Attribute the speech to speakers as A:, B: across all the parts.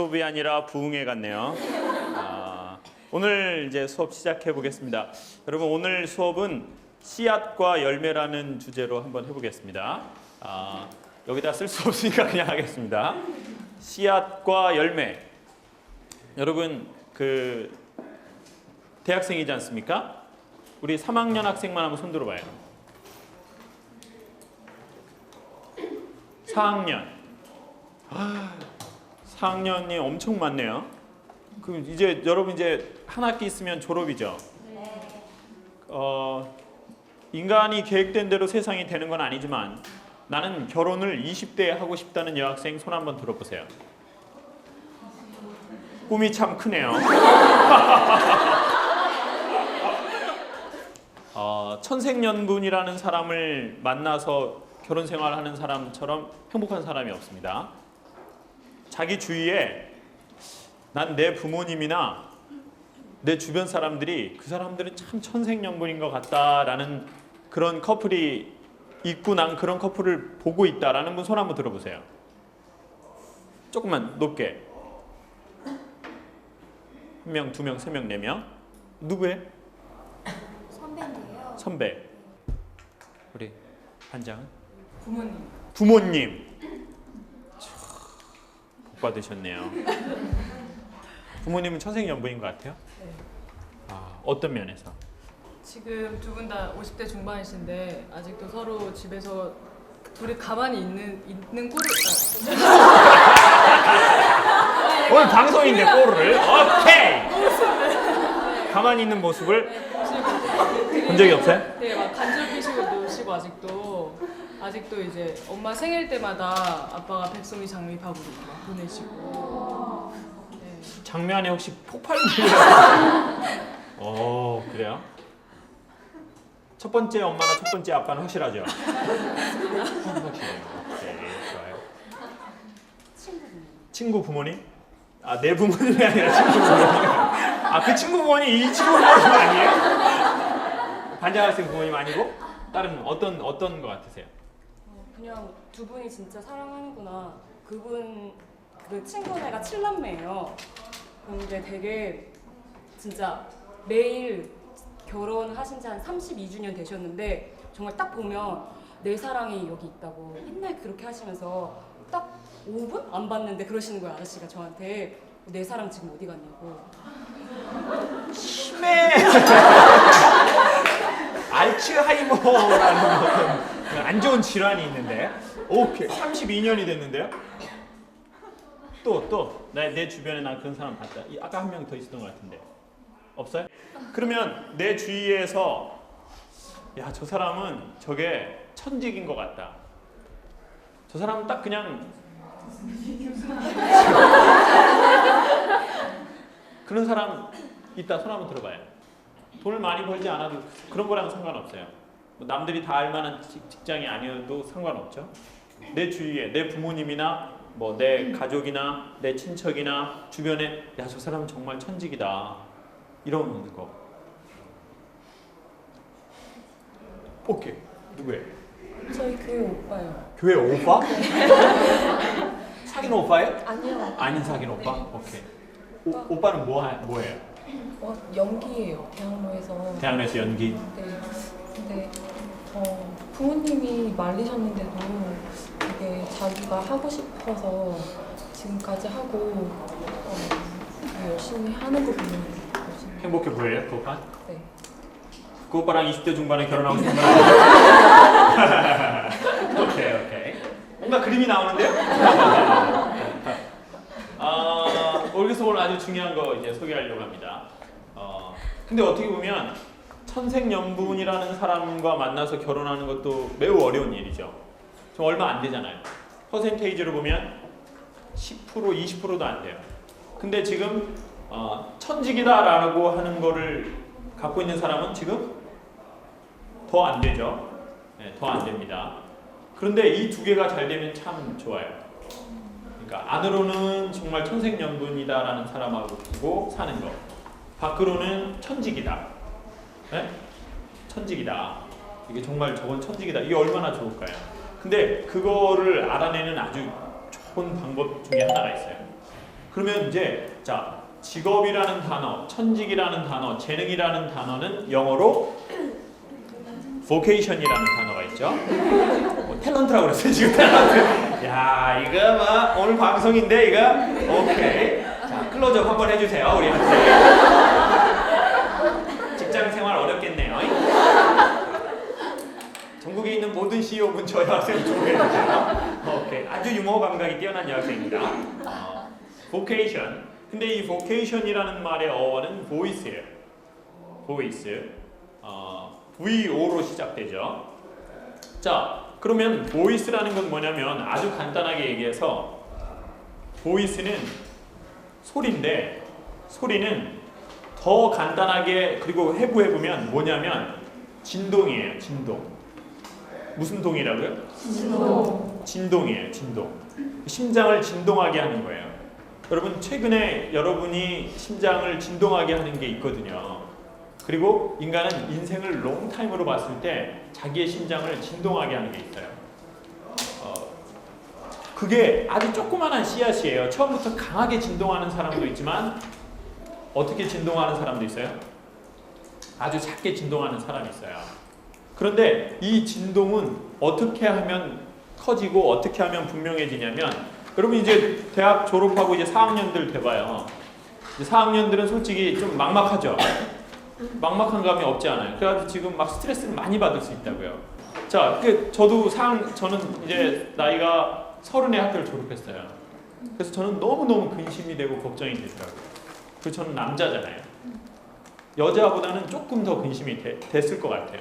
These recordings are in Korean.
A: 수업이 아니라 부흥회 같네요. 오늘 이제 수업 시작해 보겠습니다. 여러분 오늘 수업은 씨앗과 열매라는 주제로 한번 해보겠습니다. 여기다 쓸 수 없으니까 그냥 하겠습니다. 씨앗과 열매. 여러분 그 대학생이지 않습니까? 우리 3학년 학생만 한번 손 들어봐요. 4학년. 4학년이 엄청 많네요. 그럼 이제 여러분 이제 한 학기 있으면 졸업이죠. 인간이 계획된 대로 세상이 되는 건 아니지만 나는 결혼을 20대에 하고 싶다는 여학생 손 한번 들어보세요. 꿈이 참 크네요. 천생연분이라는 사람을 만나서 결혼 생활하는 사람처럼 행복한 사람이 없습니다. 자기 주위에 난 내 부모님이나 내 주변 사람들이 그 사람들은 참 천생연분인 것 같다라는 그런 커플이 있고 난 그런 커플을 보고 있다라는 분 손 한번 들어보세요. 조금만 높게. 1명, 2명, 3명, 4명. 누구예요?
B: 선배인데요.
A: 선배. 우리 반장은?
B: 부모님.
A: 부모님. 복 받으셨네요. 부모님은 천생연분인 것 같아요?
B: 네.
A: 어떤 면에서?
B: 지금 두 분 다 50대 중반이신데 아직도 서로 집에서 둘이 가만히 있는 꼴을
A: 오늘 방송인데 꼴을 오케이. 가만히 있는 모습을 본 적이 없어요?
B: 네, 막 간절 피시고 노시고 아직도 이제 엄마 생일 때마다 아빠가 백송이 장미밥으로 막 보내시고. 네.
A: 장미 안에 혹시 폭발물이? 그래요? 첫 번째 엄마나 첫 번째 아빠는 확실하죠? 확실해요. 네, 좋아요. 친구 부모님? 내 부모님이 아니라 친구 부모님. 그 친구 부모님 이 친구 부모님 아니에요? 반장 학생 부모님 아니고? 다른 어떤 거 같으세요?
C: 그냥 두 분이 진짜 사랑하는구나. 그 친구네가 7남매예요. 근데 되게 진짜 매일 결혼하신 지 한 32주년 되셨는데 정말 딱 보면 내 사랑이 여기 있다고 맨날 그렇게 하시면서 딱 5분 안 봤는데 그러시는 거예요. 아저씨가 저한테 내 사랑 지금 어디 갔냐고.
A: 심해. 알츠하이머라는 어떤 안 좋은 질환이 있는데. 오케이. 32년이 됐는데요. 또 내 주변에 난 그런 사람 봤다. 아까 한 명 더 있었던 것 같은데. 없어요? 그러면 내 주위에서 야, 저 사람은 저게 천직인 것 같다. 저 사람은 딱 그냥 그런 사람 있다. 손 한번 들어봐요. 돈을 많이 벌지 않아도 그런 거랑 상관없어요. 남들이 다 알만한 직장이 아니어도 상관없죠. 내 주위에 내 부모님이나 내 가족이나 내 친척이나 주변에 야, 저 사람은 정말 천직이다. 이런 거. 오케이. 누구예요?
C: 저희 교회 오빠요.
A: 교회 오빠? 사귄 오빠예요?
C: 아니요.
A: 아닌 사귄 오빠? 오케이. 오빠는 뭐예요?
C: 연기예요. 대학로에서.
A: 대학로에서 연기.
C: 네. 근데 부모님이 말리셨는데도 되게 자기가 하고 싶어서 지금까지 하고 열심히 하는 거 보면 열심히.
A: 행복해 보여요? 그 오빠?
C: 네.
A: 그 오빠랑 20대 중반에 결혼하고 싶은 거 오케이. 뭔가 그림이 나오는데요? 여기서 오늘 아주 중요한 거 이제 소개하려고 합니다. 근데 어떻게 보면 천생연분이라는 사람과 만나서 결혼하는 것도 매우 어려운 일이죠. 좀 얼마 안 되잖아요. 퍼센테이지로 보면 10%, 20%도 안 돼요. 근데 지금 천직이다라고 하는 거를 갖고 있는 사람은 지금 더 안 되죠. 네, 더 안 됩니다. 그런데 이 두 개가 잘 되면 참 좋아요. 그러니까 안으로는 정말 천생연분이다라는 사람하고 사는 거. 밖으로는 천직이다. 네? 천직이다. 이게 정말 저건 천직이다. 이게 얼마나 좋을까요? 근데 그거를 알아내는 아주 좋은 방법 중에 하나가 있어요. 그러면 이제 자 직업이라는 단어, 천직이라는 단어, 재능이라는 단어는 영어로 vocation이라는 단어가 있죠. 탤런트라고 그랬어요 지금. 탤런트. 야 이거 막 오늘 방송인데 이거 오케이. 자 클로즈업 한번 해주세요 우리 학생. 직장 생활 어렵겠네요. 전국에 있는 모든 CEO분 저희 학생 조회해주세요. 오케이 아주 유머 감각이 뛰어난 여학생입니다. vocation. 근데 이 vocation이라는 말의 어원은 voice예요. voice. VO로 시작되죠. 자, 그러면 voice라는 건 뭐냐면 아주 간단하게 얘기해서 voice는 소리인데 소리는 더 간단하게 그리고 해부해보면 뭐냐면 진동이에요. 진동. 무슨 동이라고요? 진동이에요. 진동. 심장을 진동하게 하는 거예요. 여러분 최근에 여러분이 심장을 진동하게 하는 게 있거든요. 그리고 인간은 인생을 롱타임으로 봤을 때 자기의 심장을 진동하게 하는 게 있어요. 그게 아주 조그만한 씨앗이에요. 처음부터 강하게 진동하는 사람도 있지만 어떻게 진동하는 사람도 있어요? 아주 작게 진동하는 사람이 있어요. 그런데 이 진동은 어떻게 하면 커지고 어떻게 하면 분명해지냐면 여러분 이제 대학 졸업하고 이제 4학년들 돼봐요. 이제 4학년들은 솔직히 좀 막막하죠. 막막한 감이 없지 않아요. 그래가지고 지금 막 스트레스를 많이 받을 수 있다고요. 자, 저는 이제 나이가 30에 학교를 졸업했어요. 그래서 저는 너무너무 근심이 되고 걱정이 되더라고요. 그리고 저는 남자잖아요. 여자보다는 조금 더 근심이 됐을 것 같아요.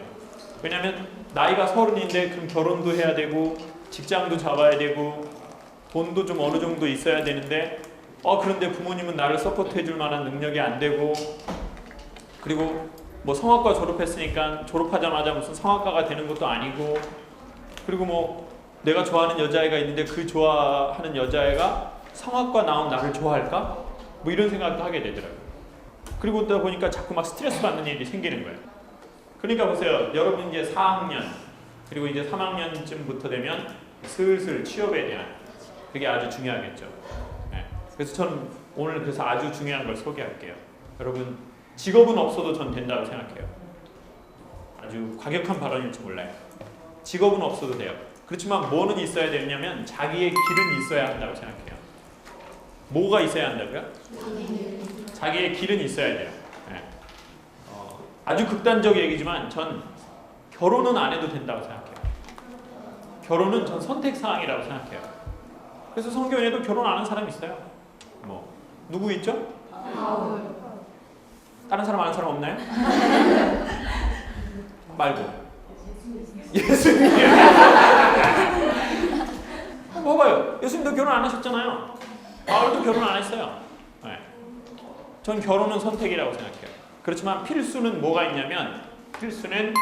A: 왜냐면 나이가 30인데 그럼 결혼도 해야 되고 직장도 잡아야 되고 돈도 좀 어느 정도 있어야 되는데 그런데 부모님은 나를 서포트해 줄 만한 능력이 안 되고 그리고 뭐 성악과 졸업했으니까 졸업하자마자 무슨 성악가가 되는 것도 아니고 그리고 뭐 내가 좋아하는 여자애가 있는데 그 좋아하는 여자애가 성악과 나온 나를 좋아할까? 뭐 이런 생각도 하게 되더라고요. 그리고 그러다 보니까 자꾸 막 스트레스 받는 일이 생기는 거예요. 그러니까 보세요. 여러분 이제 4학년 그리고 이제 3학년쯤부터 되면 슬슬 취업에 대한 그게 아주 중요하겠죠. 네. 그래서 저는 오늘 그래서 아주 중요한 걸 소개할게요. 여러분 직업은 없어도 전 된다고 생각해요. 아주 과격한 발언일지 몰라요. 직업은 없어도 돼요. 그렇지만 뭐는 있어야 되냐면 자기의 길은 있어야 한다고 생각해요. 뭐가 있어야 한다고요? 자기의 길은 있어야 돼요. 네. 아주 극단적 얘기지만 전 결혼은 안 해도 된다고 생각해요. 결혼은 전 선택사항이라고 생각해요. 그래서 성경에도 결혼 안 하는 사람이 있어요. 뭐 누구 있죠? 다른 사람 아는 사람 없나요? 말고 예수님. 봐봐요. 예수님도 결혼 안 하셨잖아요. 바울도 결혼 안 했어요. 네. 전 결혼은 선택이라고 생각해요. 그렇지만 필수는 뭐가 있냐면 필수는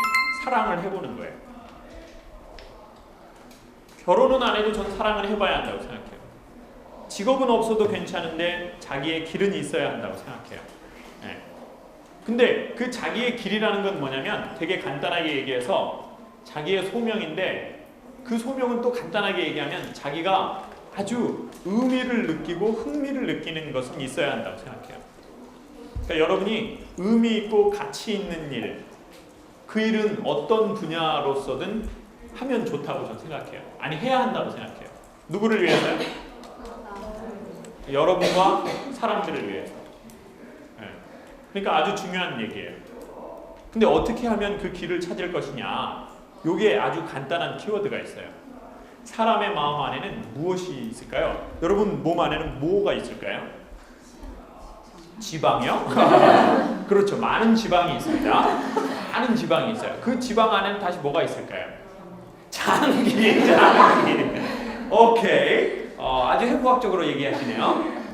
A: 사랑을 해보는 거예요. 결혼은 안 해도 전 사랑을 해봐야 한다고 생각해요. 직업은 없어도 괜찮은데 자기의 길은 있어야 한다고 생각해요. 네. 근데 그 자기의 길이라는 건 뭐냐면 되게 간단하게 얘기해서 자기의 소명인데 그 소명은 또 간단하게 얘기하면 자기가 아주 의미를 느끼고 흥미를 느끼는 것은 있어야 한다고 생각해요. 그러니까 여러분이 의미 있고 가치 있는 일, 그 일은 어떤 분야로서든 하면 좋다고 저는 생각해요. 아니 해야 한다고 생각해요. 누구를 위해서요? 여러분과 사람들을 위해서. 네. 그러니까 아주 중요한 얘기예요. 근데 어떻게 하면 그 길을 찾을 것이냐? 요게 아주 간단한 키워드가 있어요. 사람의 마음 안에는 무엇이 있을까요? 여러분 몸 안에는 뭐가 있을까요? 지방이요? 그렇죠. 많은 지방이 있습니다. 많은 지방이 있어요. 그 지방 안에는 다시 뭐가 있을까요? 장기. 오케이. 아주 해부학적으로 얘기하시네요.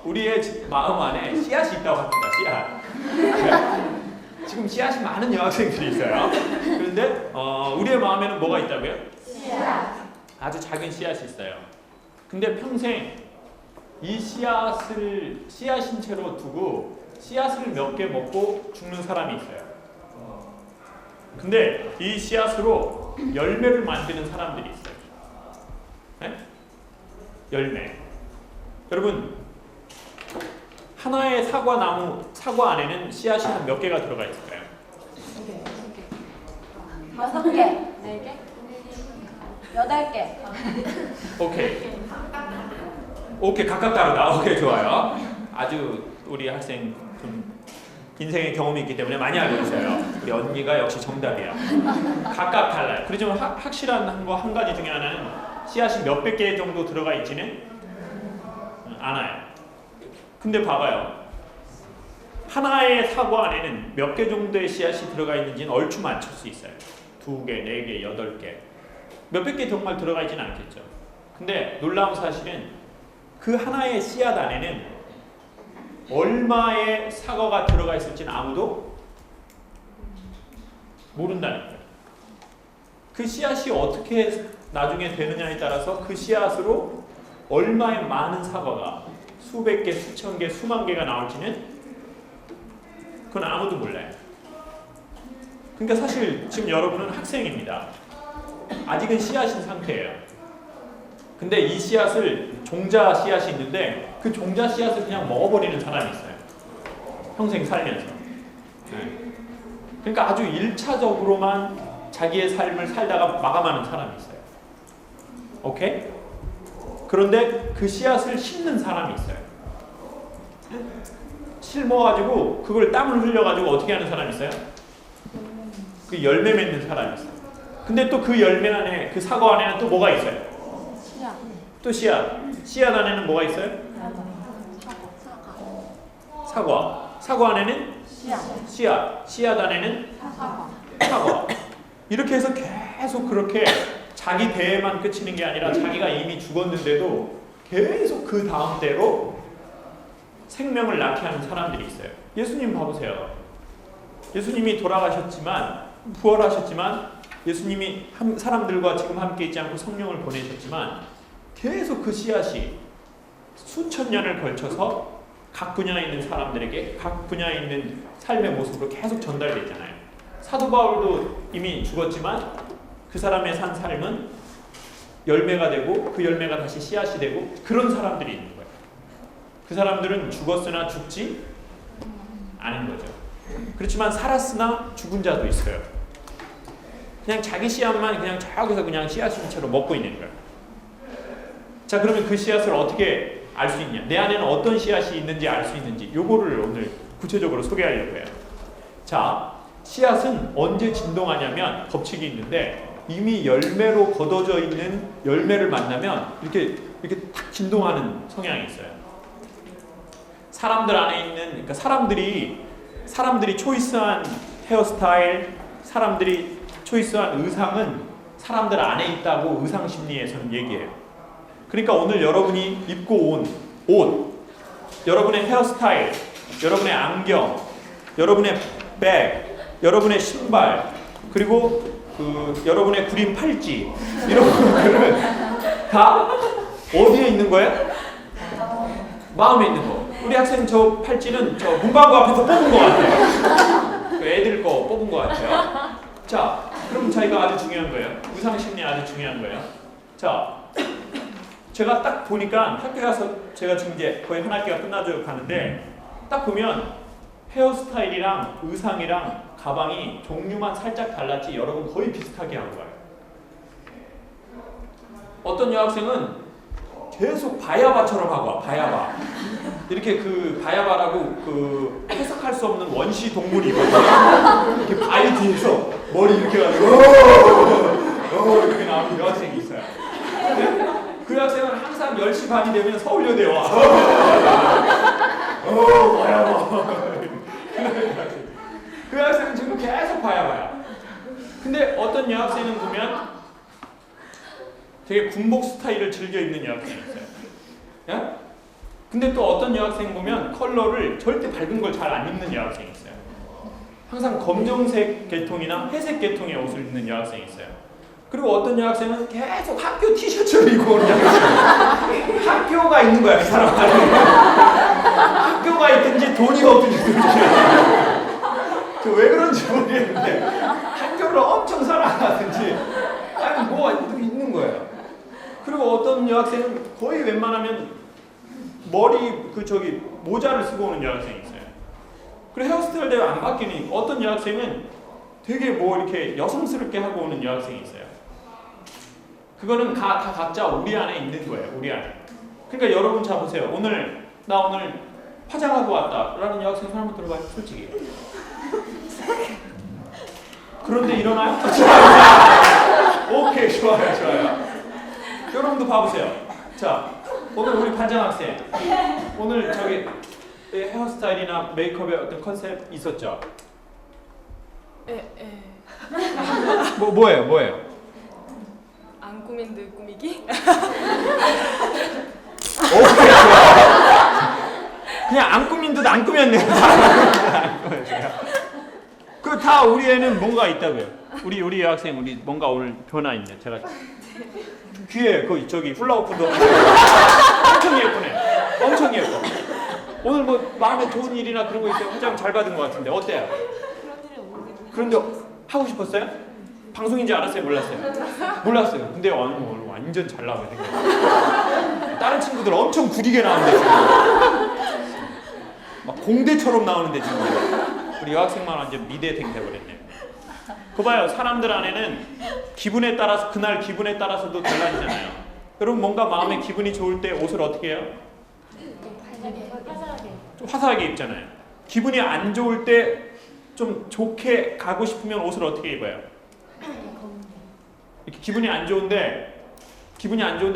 A: 우리의 마음 안에 씨앗이 있다고 합니다. 씨앗. 지금 씨앗이 많은 여학생들이 있어요. 그런데 우리의 마음에는 뭐가 있다고요? 씨앗. 아주 작은 씨앗이 있어요. 근데 평생 이 씨앗인 채로 두고 씨앗을 몇 개 먹고 죽는 사람이 있어요. 근데 이 씨앗으로 열매를 만드는 사람들이 있어요. 네? 열매. 여러분 하나의 사과 안에는 씨앗이 한 몇 개가 들어가 있을까요?
D: 6개, 4개, 8개.
A: 오케이 각각 다르다. 오케이 좋아요. 아주 우리 학생 좀 인생의 경험이 있기 때문에 많이 알고 있어요. 우리 언니가 역시 정답이야. 각각 달라요. 그렇지만 확실한 거 한 가지 중에 하나는 씨앗이 몇백 개 정도 들어가 있지는 않아요. 근데 봐봐요. 하나의 사과 안에는 몇 개 정도의 씨앗이 들어가 있는지는 얼추 맞출 수 있어요. 2개, 4개, 8개. 몇백 개 정말 들어가 있지는 않겠죠. 근데 놀라운 사실은 그 하나의 씨앗 안에는 얼마의 사과가 들어가 있을지는 아무도 모른다는 거예요. 그 씨앗이 어떻게 나중에 되느냐에 따라서 그 씨앗으로 얼마의 많은 사과가 수백 개, 수천 개, 수만 개가 나올지는 그건 아무도 몰라요. 그러니까 사실 지금 여러분은 학생입니다. 아직은 씨앗인 상태예요. 근데 이 씨앗을 종자 씨앗이 있는데 그 종자 씨앗을 그냥 먹어버리는 사람이 있어요. 평생 살면서. 그러니까 아주 1차적으로만 자기의 삶을 살다가 마감하는 사람이 있어요. 오케이? 그런데 그 씨앗을 심는 사람이 있어요. 심어가지고 그걸 땀을 흘려가지고 어떻게 하는 사람이 있어요? 그 열매 맺는 사람이 있어요. 근데 또 그 열매 안에 그 사과 안에는 또 뭐가 있어요?
D: 씨앗.
A: 또 씨앗. 씨앗 안에는 뭐가 있어요? 사과. 사과 안에는
D: 씨앗.
A: 씨앗. 씨앗 안에는
D: 사과.
A: 사과. 이렇게 해서 계속 그렇게 자기 대에만 그치는 게 아니라 자기가 이미 죽었는데도 계속 그 다음 대로 생명을 낳게 하는 사람들이 있어요. 예수님 봐보세요. 예수님이 돌아가셨지만 부활하셨지만 예수님이 사람들과 지금 함께 있지 않고 성령을 보내셨지만 계속 그 씨앗이 수천 년을 걸쳐서 각 분야에 있는 사람들에게 각 분야에 있는 삶의 모습으로 계속 전달됐잖아요. 사도 바울도 이미 죽었지만 그 사람의 산 삶은 열매가 되고 그 열매가 다시 씨앗이 되고 그런 사람들이 있는 거예요. 그 사람들은 죽었으나 죽지 않은 거죠. 그렇지만 살았으나 죽은 자도 있어요. 그냥 자기 씨앗만 그냥 저기서 그냥 씨앗인 채로 먹고 있는 거예요. 자, 그러면 그 씨앗을 어떻게 알 수 있냐? 내 안에는 어떤 씨앗이 있는지 알 수 있는지 요거를 오늘 구체적으로 소개하려고 해요. 자, 씨앗은 언제 진동하냐면 법칙이 있는데 이미 열매로 걷어져 있는 열매를 만나면 이렇게 탁 진동하는 성향이 있어요. 사람들 안에 있는 그러니까 사람들이 초이스한 헤어스타일, 사람들이 초이스한 의상은 사람들 안에 있다고 의상 심리에서는 얘기해요. 그러니까 오늘 여러분이 입고 온 옷, 여러분의 헤어스타일, 여러분의 안경, 여러분의 백, 여러분의 신발, 그리고 여러분의 구린 팔찌 이런 것들은 다 어디에 있는 거예요? 마음에 있는 거. 우리 학생 저 팔찌는 저 문방구 앞에서 뽑은 것 같아요. 그 애들 거 뽑은 것 같아요. 자, 그럼 저희가 아주 중요한 거예요. 의상심리 아주 중요한 거예요. 자, 제가 딱 보니까 학교 가서 제가 지금 이제 거의 한 학기가 끝나죠 가는데 딱 보면 헤어스타일이랑 의상이랑 가방이 종류만 살짝 달랐지 여러분 거의 비슷하게 한 거예요. 어떤 여학생은 계속 바야바처럼 하고 와, 바야바. 이렇게 그 바야바라고 그 해석할 수 없는 원시 동물이 있거든요. 이렇게 바위 뒤에서 머리 이렇게 가지고 이렇게 나오는 여학생이 있어요. 그 학생은 항상 10시 반이 되면 서울여대에 와. 바야바. 그 학생은 지금 계속 바야바야. 근데 어떤 여학생은 보면 되게 군복 스타일을 즐겨 입는 여학생이 있어요. 예? 근데 또 어떤 여학생 보면 컬러를 절대 밝은 걸 잘 안 입는 여학생이 있어요. 항상 검정색 계통이나 회색 계통의 옷을 입는 여학생이 있어요. 그리고 어떤 여학생은 계속 학교 티셔츠를 입고 오는 여학생이 있어요. 학교가 있는 거야, 그 사람 안에. 학교가 있든지 돈이 없든지 왜 그런지 모르겠는데 학교를 엄청 사랑하든지 아니 뭐가 있는 거예요. 그리고 어떤 여학생은 거의 웬만하면 머리 모자를 쓰고 오는 여학생이 있어요. 그리고 헤어스타일 대로 안 바뀌는 어떤 여학생은 되게 뭐 이렇게 여성스럽게 하고 오는 여학생이 있어요. 그거는 다 각자 우리 안에 있는 거예요. 우리 안에. 그러니까 여러분 자 보세요. 나 오늘 화장하고 왔다라는 여학생 손 한번 들어봐요. 솔직히. 그런데 일어나요? 오케이, 좋아요. 여러분도 봐보세요. 자, 오늘 우리 반장 학생. 오늘 헤어스타일이나 메이크업의 어떤 컨셉 있었죠? 뭐예요?
C: 안 꾸민 듯 꾸미기?
A: 오케이, 좋아. 그냥 안 꾸민 듯 안 꾸몄네요. 그 다 우리 애는 뭔가 있다고요. 우리 여학생 뭔가 오늘 변화 있네. 제가 귀에 훌라후프도 엄청 예쁘네. 엄청 예뻐. 오늘 뭐 마음에 좋은 일이나 그런 거 있어요? 화장 잘 받은 것 같은데 어때요? 그런데 하고 싶었어요? 방송인지 알았어요? 몰랐어요. 근데 오늘 완전 잘 나와요. 다른 친구들 엄청 구리게 나오는데 지금 막 공대처럼 나오는데 지금 우리 여학생만 완전 미대생 돼버렸네요. 그거 봐요. 사람들 안에는 그날 기분에 따라서도 달라지잖아요. 여러분 뭔가 마음에 기분이 좋을 때 옷을 어떻게 해요? 좀 화사하게 입잖아요. 기분이 안 좋을 때 좀 좋게 가고 싶으면 옷을 어떻게 입어요? 이렇게 기분이 안 좋은데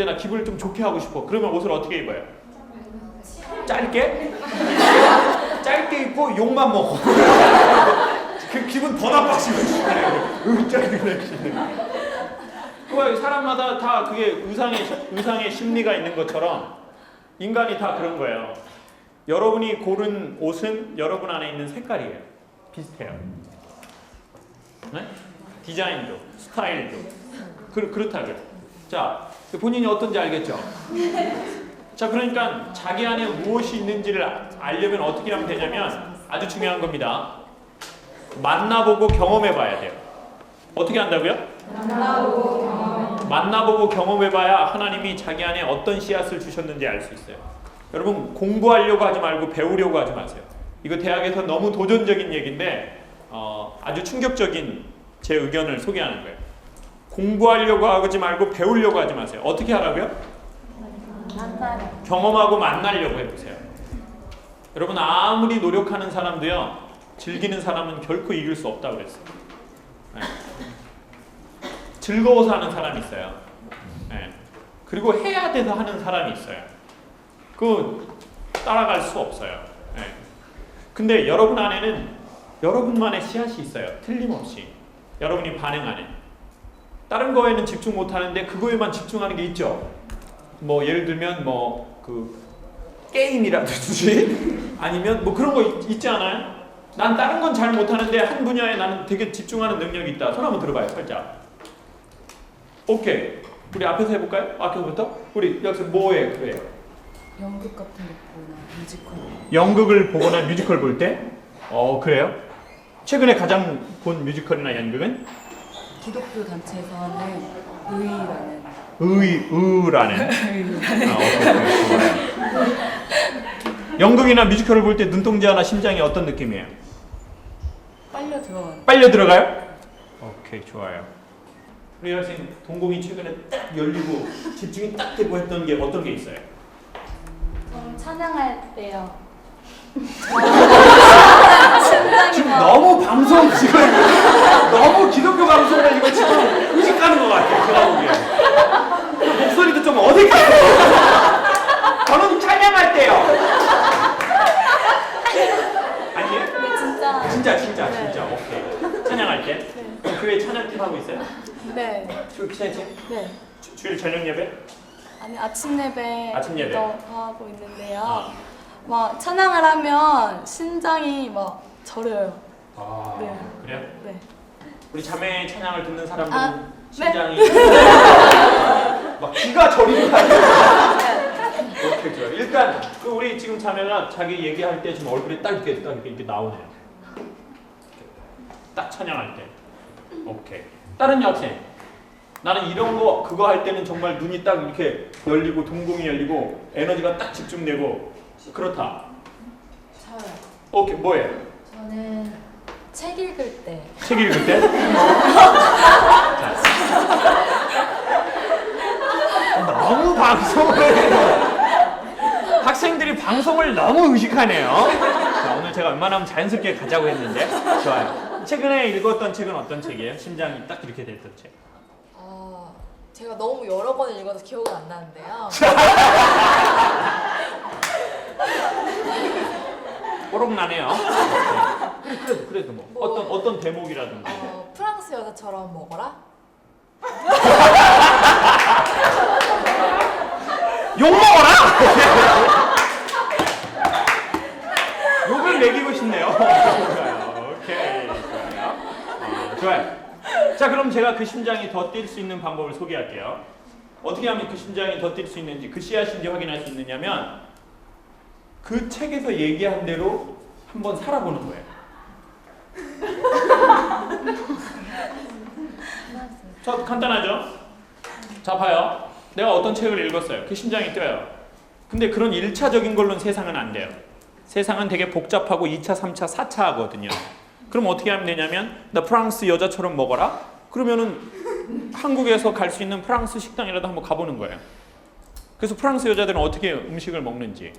A: 나 기분을 좀 좋게 하고 싶어. 그러면 옷을 어떻게 입어요? 짧게 입고 욕만 먹고 그 기분 더 나빠지고 짧게 그 사람마다 다 그게 의상의 심리가 있는 것처럼 인간이 다 그런 거예요. 여러분이 고른 옷은 여러분 안에 있는 색깔이에요. 비슷해요. 네? 디자인도 스타일도 그렇다고요. 자, 본인이 어떤지 알겠죠? 자, 그러니까 자기 안에 무엇이 있는지를 알려면 어떻게 하면 되냐면 아주 중요한 겁니다. 만나보고 경험해봐야 돼요. 어떻게 한다고요? 만나보고 경험해봐야 하나님이 자기 안에 어떤 씨앗을 주셨는지 알 수 있어요. 여러분 공부하려고 하지 말고 배우려고 하지 마세요. 이거 대학에서 너무 도전적인 얘기인데 아주 충격적인 제 의견을 소개하는 거예요. 공부하려고 하지 말고 배우려고 하지 마세요. 어떻게 하라고요? 경험하고 만나려고 해보세요. 여러분 아무리 노력하는 사람도요 즐기는 사람은 결코 이길 수 없다고 그랬어요. 네. 즐거워서 하는 사람이 있어요. 네. 그리고 해야 돼서 하는 사람이 있어요. 그 따라갈 수 없어요. 네. 근데 여러분 안에는 여러분만의 씨앗이 있어요. 틀림없이 여러분이 반응하는. 다른 거에는 집중 못하는데 그거에만 집중하는 게 있죠. 뭐 예를 들면 그 게임이라든지 아니면 뭐 그런 거 있지 않아요? 난 다른 건 잘 못하는데 한 분야에 나는 되게 집중하는 능력이 있다. 손 한번 들어봐요. 살짝. 오케이. 우리 앞에서 해볼까요? 앞에서부터? 우리 여기서 뭐에 그래요?
C: 연극 같은 거 보거나 뮤지컬.
A: 연극을 보거나 뮤지컬 볼 때? 그래요? 최근에 가장 본 뮤지컬이나 연극은?
C: 기독교 단체에서 하는 의라는.
A: 의라는. 오케이. 좋아요. 연극이나 뮤지컬을 볼 때 눈동자나 심장이 어떤 느낌이에요? 빨려 들어가요? 오케이, 좋아요. 우리 학생 동공이 최근에 딱 열리고 집중이 딱 되고 했던 게 어떤 게 있어요?
D: 찬양할 때요.
A: 지금 너무 너무 기독교 방송을 이거 지금 의식하는 것 같아요. 제가 보기에. 목소리도 좀 어색해요. 저는 찬양할 때요. 아니에요? 진짜. 오케이. 찬양할 때? 그럼 교회 찬양팀 하고 있어요?
D: 네.
A: 기사님?
D: 네.
A: 주일 저녁 예배?
D: 아니 아침 예배.
A: 아침 예배.
D: 하고 있는데요. 막 찬양을 하면 심장이 막 저려요. 네.
A: 그래요?
D: 네.
A: 우리 자매 찬양을 듣는 사람들은
D: 네.
A: 심장이 막 귀가 저리는 거 아니에요? 오케이, 좋아요. 일단 우리 지금 자매가 자기 얘기할 때 지금 얼굴이 딱 이렇게 나오네요. 딱 찬양할 때. 오케이. 다른 여학생. 나는 이런 거 그거 할 때는 정말 눈이 딱 이렇게 열리고 동공이 열리고 에너지가 딱 집중되고 그렇다.
E: 저요.
A: 오케이 뭐예요?
E: 저는 책 읽을 때.
A: 책 읽을 때? 너무 방송을 학생들이 방송을 너무 의식하네요. 자, 오늘 제가 웬만하면 자연스럽게 가자고 했는데 좋아요. 최근에 읽었던 책은 어떤 책이에요? 심장이 딱 이렇게 됐던 책.
E: 제가 너무 여러 번 읽어서 기억이 안 나는데요.
A: 뽀록 나네요. 그래도 뭐 어떤 대목이라든지.
E: 프랑스 여자처럼 먹어라?
A: 욕 먹어라! 욕을 먹이고 싶네요. 좋아요. 오케이. 좋아요. 좋아요. 자, 그럼 제가 그 심장이 더 뛸 수 있는 방법을 소개할게요. 어떻게 하면 그 심장이 더 뛸 수 있는지, 그 씨앗인지 확인할 수 있느냐면 그 책에서 얘기한 대로 한번 살아보는 거예요. 저 간단하죠? 자, 봐요. 내가 어떤 책을 읽었어요. 그 심장이 뛰어요. 근데 그런 1차적인 걸로는 세상은 안 돼요. 세상은 되게 복잡하고 2차, 3차, 4차 하거든요. 그럼 어떻게 하면 되냐면 나 프랑스 여자처럼 먹어라? 그러면은 한국에서 갈 수 있는 프랑스 식당이라도 한번 가보는 거예요. 그래서 프랑스 여자들은 어떻게 음식을 먹는지.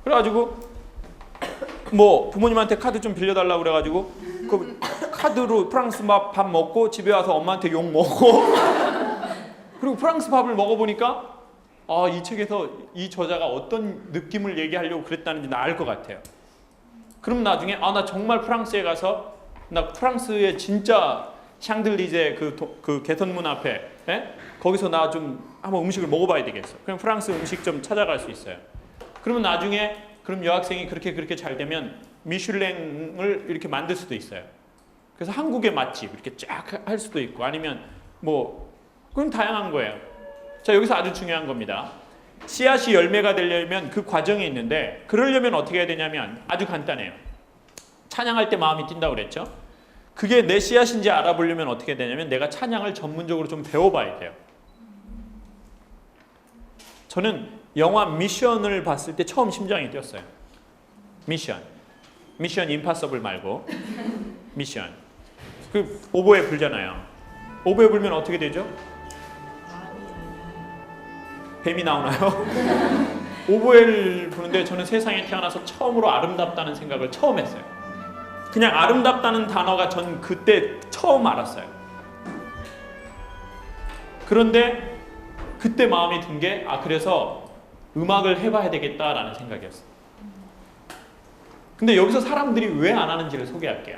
A: 그래가지고 뭐 부모님한테 카드 좀 빌려달라고 그래가지고 그 카드로 프랑스 밥 먹고 집에 와서 엄마한테 욕 먹고 그리고 프랑스 밥을 먹어보니까 이 책에서 이 저자가 어떤 느낌을 얘기하려고 그랬다는지 나 알 것 같아요. 그럼 나중에 나 정말 프랑스에 가서 나 프랑스의 진짜 샹들리제 그 개선문 앞에 거기서 나 좀 한번 음식을 먹어봐야 되겠어. 그럼 프랑스 음식점 찾아갈 수 있어요. 그러면 나중에 그럼 여학생이 그렇게 잘 되면 미슐랭을 이렇게 만들 수도 있어요. 그래서 한국의 맛집 이렇게 쫙 할 수도 있고 아니면 뭐 그럼 다양한 거예요. 자, 여기서 아주 중요한 겁니다. 씨앗이 열매가 되려면 그 과정이 있는데 그러려면 어떻게 해야 되냐면 아주 간단해요. 찬양할 때 마음이 뛴다고 그랬죠. 그게 내 씨앗인지 알아보려면 어떻게 되냐면 내가 찬양을 전문적으로 좀 배워봐야 돼요. 저는 영화 미션을 봤을 때 처음 심장이 뛰었어요. 미션 임파서블 말고 미션. 그 오보에 불잖아요. 오보에 불면 어떻게 되죠? 뱀이 나오나요? 오보에를 부는데 저는 세상에 태어나서 처음으로 아름답다는 생각을 처음 했어요. 그냥 아름답다는 단어가 전 그때 처음 알았어요. 그런데 그때 마음이 든 게 그래서 음악을 해봐야 되겠다라는 생각이었어요. 근데 여기서 사람들이 왜 안 하는지를 소개할게요.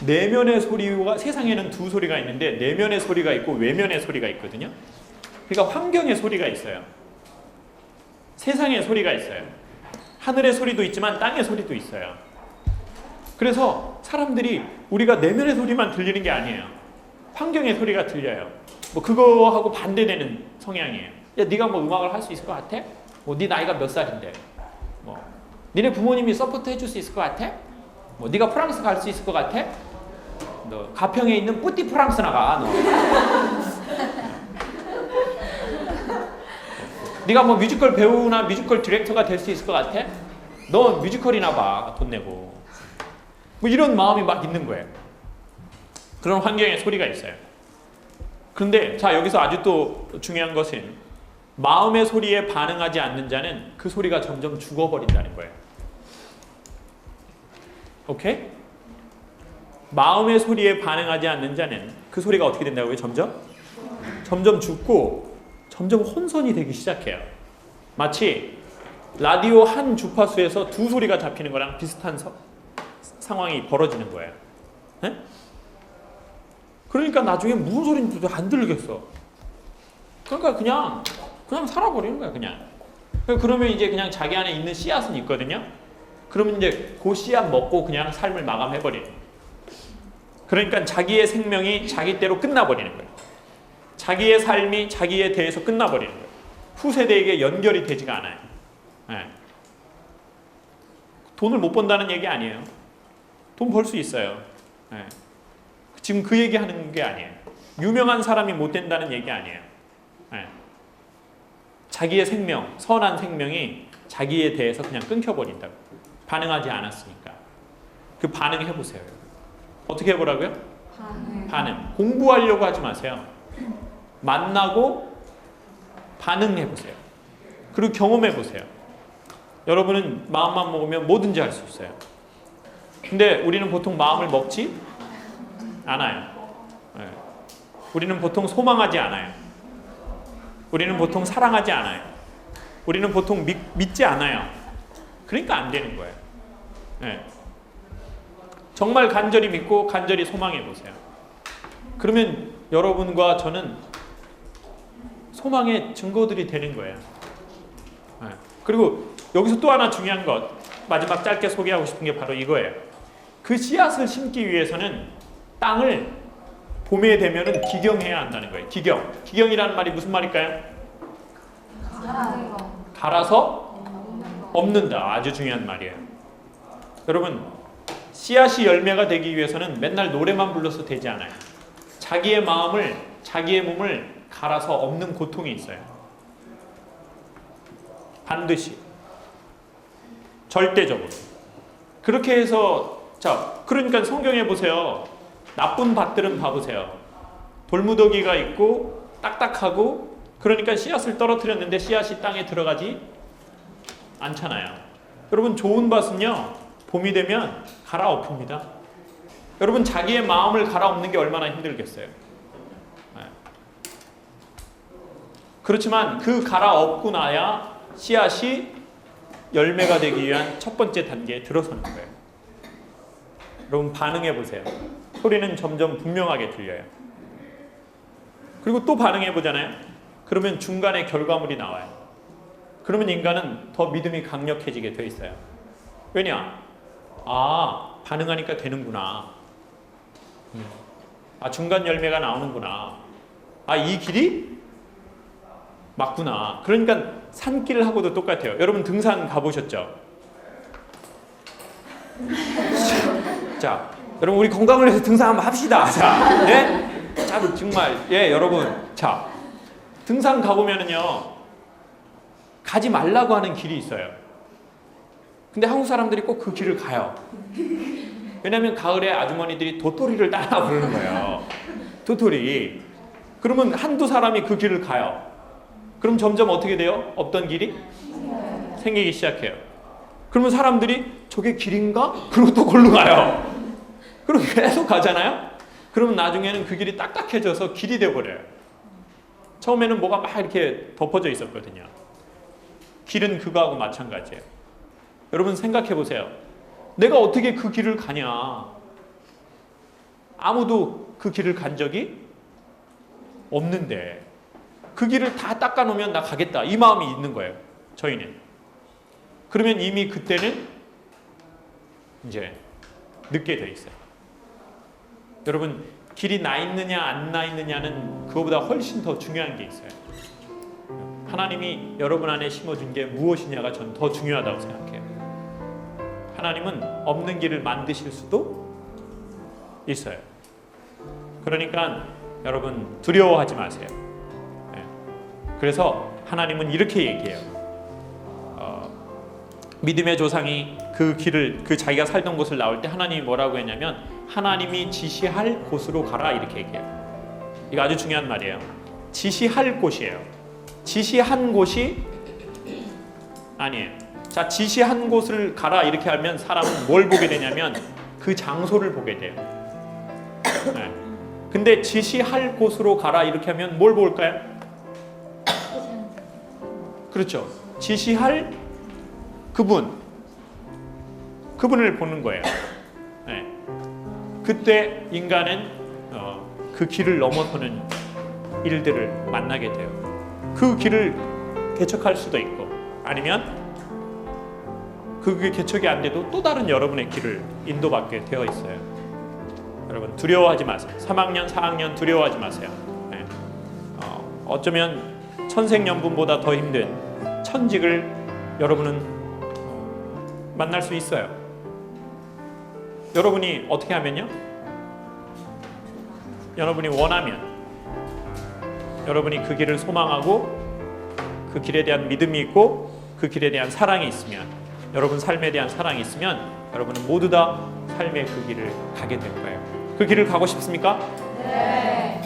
A: 내면의 소리가 세상에는 두 소리가 있는데 내면의 소리가 있고 외면의 소리가 있거든요. 그러니까 환경의 소리가 있어요. 세상의 소리가 있어요. 하늘의 소리도 있지만 땅의 소리도 있어요. 그래서 사람들이 우리가 내면의 소리만 들리는 게 아니에요. 환경의 소리가 들려요. 뭐 그거하고 반대되는 성향이에요. 야, 네가 뭐 음악을 할 수 있을 것 같아? 뭐 네 나이가 몇 살인데? 뭐 니네 부모님이 서포트 해줄 수 있을 것 같아? 뭐 네가 프랑스 갈 수 있을 것 같아? 너 가평에 있는 뿌띠 프랑스 나가 너. 네가 뭐 뮤지컬 배우나 뮤지컬 디렉터가 될 수 있을 것 같아? 너 뮤지컬이나 봐, 돈 내고. 뭐 이런 마음이 막 있는 거예요. 그런 환경의 소리가 있어요. 그런데 자, 여기서 아주 또 중요한 것은 마음의 소리에 반응하지 않는 자는 그 소리가 점점 죽어버린다는 거예요. 오케이? 마음의 소리에 반응하지 않는 자는 그 소리가 어떻게 된다고요? 점점 죽고 점점 혼선이 되기 시작해요. 마치 라디오 한 주파수에서 두 소리가 잡히는 거랑 비슷한 상황이 벌어지는 거예요. 네? 그러니까 나중에 무슨 소리인지 안 들리겠어. 그러니까 그냥 살아버리는 거야, 그냥. 그러면 이제 그냥 자기 안에 있는 씨앗은 있거든요. 그러면 이제 그 씨앗 먹고 그냥 삶을 마감해버리는 거예요. 그러니까 자기의 생명이 자기대로 끝나버리는 거예요. 자기의 삶이 자기에 대해서 끝나버리는 거예요. 후세대에게 연결이 되지가 않아요. 네. 돈을 못 번다는 얘기 아니에요. 돈 벌 수 있어요. 네. 지금 그 얘기하는 게 아니에요. 유명한 사람이 못 된다는 얘기 아니에요. 네. 자기의 생명, 선한 생명이 자기에 대해서 그냥 끊겨버린다고. 반응하지 않았으니까. 그 반응해보세요. 어떻게 해보라고요? 반응. 공부하려고 하지 마세요. 만나고 반응해보세요. 그리고 경험해보세요. 여러분은 마음만 먹으면 뭐든지 할 수 있어요. 근데 우리는 보통 마음을 먹지 않아요. 네. 우리는 보통 소망하지 않아요. 우리는 보통 사랑하지 않아요. 우리는 보통 믿지 않아요. 그러니까 안 되는 거예요. 네. 정말 간절히 믿고 간절히 소망해 보세요. 그러면 여러분과 저는 소망의 증거들이 되는 거예요. 네. 그리고 여기서 또 하나 중요한 것, 마지막 짧게 소개하고 싶은 게 바로 이거예요. 그 씨앗을 심기 위해서는 땅을 봄에 되면은 기경해야 한다는 거예요. 기경. 기경이라는 말이 무슨 말일까요? 갈아서 엎는다. 아주 중요한 말이에요. 여러분, 씨앗이 열매가 되기 위해서는 맨날 노래만 불러서 되지 않아요. 자기의 마음을, 자기의 몸을 갈아서 엎는 고통이 있어요. 반드시. 절대적으로. 그렇게 해서, 자, 그러니까 성경에 보세요. 나쁜 밭들은 봐보세요. 돌무더기가 있고 딱딱하고, 그러니까 씨앗을 떨어뜨렸는데 씨앗이 땅에 들어가지 않잖아요. 여러분, 좋은 밭은요, 봄이 되면 갈아엎습니다. 여러분, 자기의 마음을 갈아엎는 게 얼마나 힘들겠어요. 네. 그렇지만 그 갈아엎고 나야 씨앗이 열매가 되기 위한 첫 번째 단계에 들어서는 거예요. 여러분, 반응해 보세요. 소리는 점점 분명하게 들려요. 그리고 또 반응해 보잖아요. 그러면 중간에 결과물이 나와요. 그러면 인간은 더 믿음이 강력해지게 돼 있어요. 왜냐? 아, 반응하니까 되는구나. 아, 중간 열매가 나오는구나. 아, 이 길이 맞구나. 그러니까 산길하고도 똑같아요. 여러분, 등산 가보셨죠? 자, 여러분, 우리 건강을 위해서 등산 한번 합시다. 자, 예? 자, 정말, 예, 여러분. 자, 등산 가보면은요, 가지 말라고 하는 길이 있어요. 근데 한국 사람들이 꼭 그 길을 가요. 왜냐면 가을에 아주머니들이 도토리를 따라 부르는 거예요. 도토리. 그러면 한두 사람이 그 길을 가요. 그럼 점점 어떻게 돼요? 없던 길이 생기기 시작해요. 그러면 사람들이 저게 길인가? 그리고 또 골로 가요. 그리고 계속 가잖아요? 그러면 나중에는 그 길이 딱딱해져서 길이 되어버려요. 처음에는 뭐가 막 이렇게 덮어져 있었거든요. 길은 그거하고 마찬가지예요. 여러분, 생각해 보세요. 내가 어떻게 그 길을 가냐? 아무도 그 길을 간 적이 없는데 그 길을 다 닦아놓으면 나 가겠다. 이 마음이 있는 거예요. 저희는. 그러면 이미 그때는 이제 늦게 돼 있어요. 여러분, 길이 나 있느냐 안 나 있느냐는 그거보다 훨씬 더 중요한 게 있어요. 하나님이 여러분 안에 심어준 게 무엇이냐가 전 더 중요하다고 생각해요. 하나님은 없는 길을 만드실 수도 있어요. 그러니까 여러분, 두려워하지 마세요. 그래서 하나님은 이렇게 얘기해요. 믿음의 조상이 그 길을, 그 자기가 살던 곳을 나올 때 하나님이 뭐라고 했냐면, 하나님이 지시할 곳으로 가라, 이렇게 얘기해요. 이거 아주 중요한 말이에요. 지시할 곳이에요. 지시한 곳이 아니에요. 자, 지시한 곳을 가라 이렇게 하면 사람은 뭘 보게 되냐면 그 장소를 보게 돼요. 네. 근데 지시할 곳으로 가라 이렇게 하면 뭘 볼까요? 그렇죠. 지시할 그분을 보는 거예요. 네. 그때 인간은 그 길을 넘어서는 일들을 만나게 돼요. 그 길을 개척할 수도 있고, 아니면 그게 개척이 안 돼도 또 다른 여러분의 길을 인도받게 되어 있어요. 여러분, 두려워하지 마세요. 3학년, 4학년 두려워하지 마세요. 네. 어쩌면 천생연분보다 더 힘든 천직을 여러분은 만날 수 있어요. 여러분이 어떻게 하면요? 여러분이 원하면, 여러분이 그 길을 소망하고 그 길에 대한 믿음이 있고 그 길에 대한 사랑이 있으면, 여러분 삶에 대한 사랑이 있으면 여러분은 모두 다 삶의 그 길을 가게 될 거예요. 그 길을 가고 싶습니까? 네.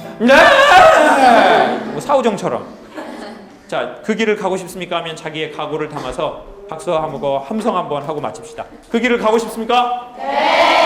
A: 뭐 사우정처럼. 자, 그 길을 가고 싶습니까? 하면 자기의 각오를 담아서 박수 한번 함성 한번 하고 마칩시다. 그 길을 가고 싶습니까? 네.